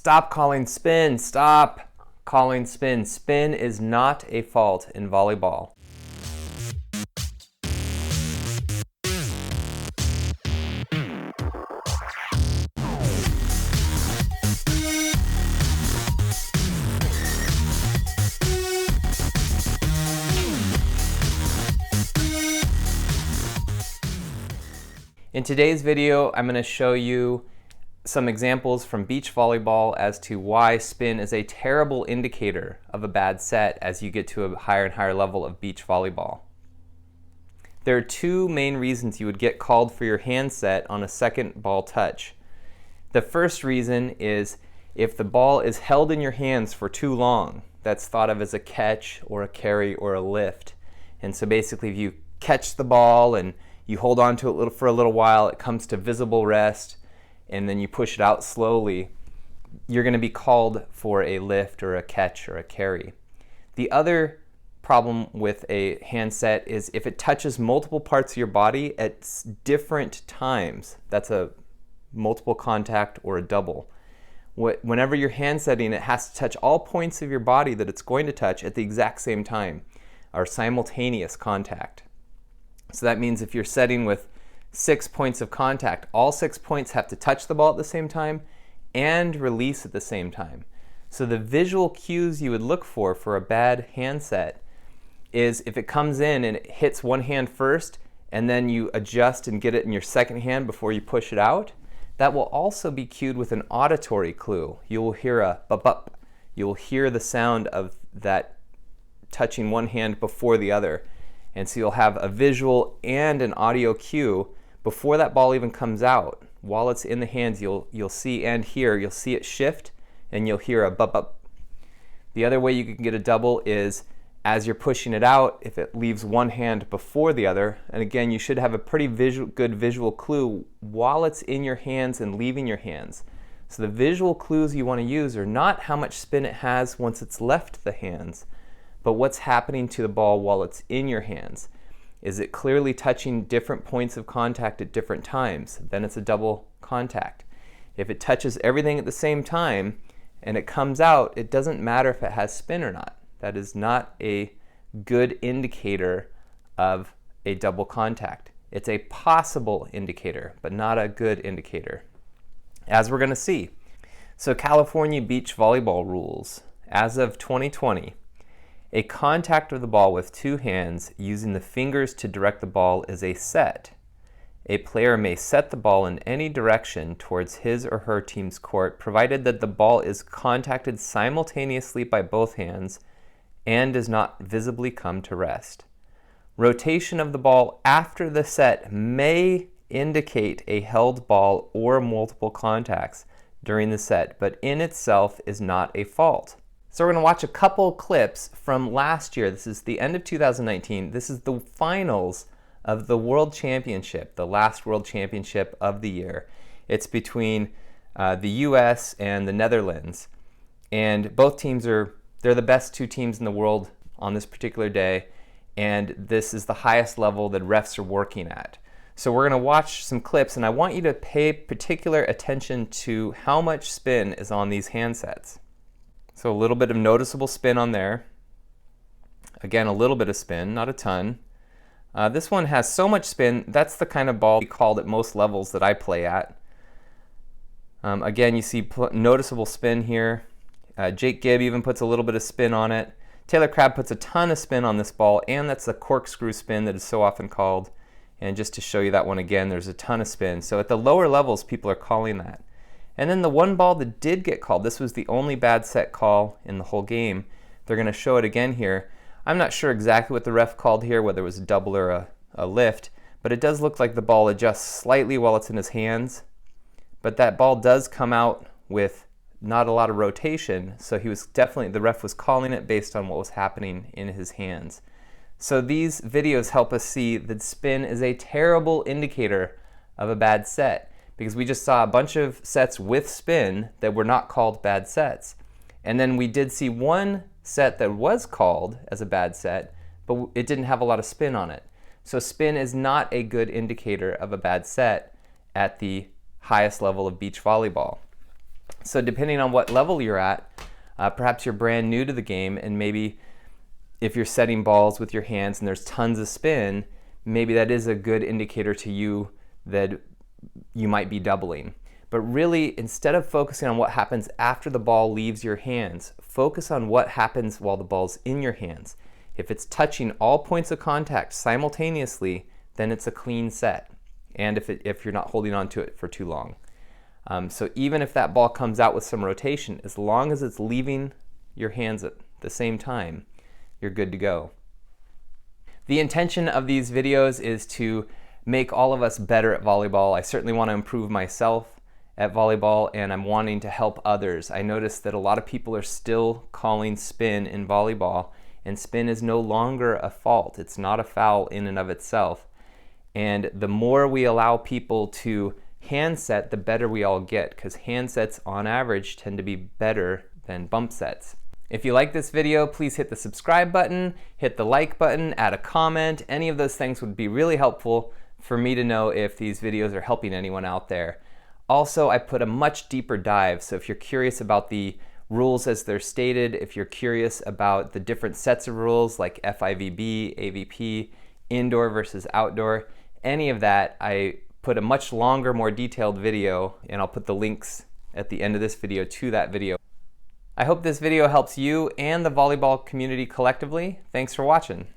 Stop calling spin. Stop calling spin. Spin is not a fault in volleyball. In today's video, I'm going to show you some examples from beach volleyball as to why spin is a terrible indicator of a bad set as you get to a higher and higher level of beach volleyball. There are two main reasons you would get called for your handset on a second ball touch. The first reason is if the ball is held in your hands for too long. That's thought of as a catch or a carry or a lift. And so basically if you catch the ball and you hold on to it for a little while, it comes to visible rest, and then you push it out slowly, you're going to be called for a lift or a catch or a carry. The other problem with a handset is if it touches multiple parts of your body at different times. That's a multiple contact or a double. Whenever you're handsetting, it has to touch all points of your body that it's going to touch at the exact same time, or simultaneous contact. So that means if you're setting with 6 points of contact, all 6 points have to touch the ball at the same time and release at the same time. So the visual cues you would look for a bad handset is if it comes in and it hits one hand first and then you adjust and get it in your second hand before you push it out, that will also be cued with an auditory clue. You will hear a bup-bup. You will hear the sound of that touching one hand before the other. And so you'll have a visual and an audio cue before that ball even comes out. While it's in the hands, you'll see and hear, you'll see it shift and you'll hear a bup-bup. The other way you can get a double is as you're pushing it out, if it leaves one hand before the other, and again, you should have a pretty good visual clue while it's in your hands and leaving your hands. So the visual clues you want to use are not how much spin it has once it's left the hands, but what's happening to the ball while it's in your hands. Is it clearly touching different points of contact at different times? Then it's a double contact. If it touches everything at the same time and it comes out, it doesn't matter if it has spin or not. That is not a good indicator of a double contact. It's a possible indicator, but not a good indicator, as we're going to see. So California beach volleyball rules. As of 2020, a contact of the ball with two hands using the fingers to direct the ball is a set. A player may set the ball in any direction towards his or her team's court, provided that the ball is contacted simultaneously by both hands and does not visibly come to rest. Rotation of the ball after the set may indicate a held ball or multiple contacts during the set, but in itself is not a fault. So we're going to watch a couple clips from last year. This is the end of 2019. This is the finals of the World Championship, the last World Championship of the year. It's between the US and the Netherlands. And both teams they're the best two teams in the world on this particular day. And this is the highest level that refs are working at. So we're going to watch some clips, and I want you to pay particular attention to how much spin is on these handsets. So a little bit of noticeable spin on there. Again, a little bit of spin, not a ton. This one has so much spin, that's the kind of ball we called at most levels that I play at. Again, you see noticeable spin here. Jake Gibb even puts a little bit of spin on it. Taylor Crabb puts a ton of spin on this ball, and that's the corkscrew spin that is so often called. And just to show you that one again, there's a ton of spin. So at the lower levels, people are calling that. And then the one ball that did get called, this was the only bad set call in the whole game. They're going to show it again here. I'm not sure exactly what the ref called here, whether it was a double or a lift, but it does look like the ball adjusts slightly while it's in his hands. But that ball does come out with not a lot of rotation, so the ref was calling it based on what was happening in his hands. So these videos help us see that spin is a terrible indicator of a bad set, because we just saw a bunch of sets with spin that were not called bad sets. And then we did see one set that was called as a bad set, but it didn't have a lot of spin on it. So spin is not a good indicator of a bad set at the highest level of beach volleyball. So depending on what level you're at, perhaps you're brand new to the game, and maybe if you're setting balls with your hands and there's tons of spin, maybe that is a good indicator to you that you might be doubling. But really, instead of focusing on what happens after the ball leaves your hands, focus on what happens while the ball's in your hands. If it's touching all points of contact simultaneously, then it's a clean set, and if you're not holding on to it for too long. So even if that ball comes out with some rotation, as long as it's leaving your hands at the same time, you're good to go. The intention of these videos is to make all of us better at volleyball. I certainly want to improve myself at volleyball, and I'm wanting to help others. I noticed that a lot of people are still calling spin in volleyball, and spin is no longer a fault. It's not a foul in and of itself. And the more we allow people to handset, the better we all get, because handsets on average tend to be better than bump sets. If you like this video, please hit the subscribe button, hit the like button, add a comment. Any of those things would be really helpful for me to know if these videos are helping anyone out there. Also, I put a much deeper dive, so if you're curious about the rules as they're stated, if you're curious about the different sets of rules like FIVB, AVP, indoor versus outdoor, any of that, I put a much longer, more detailed video, and I'll put the links at the end of this video to that video. I hope this video helps you and the volleyball community collectively. Thanks for watching.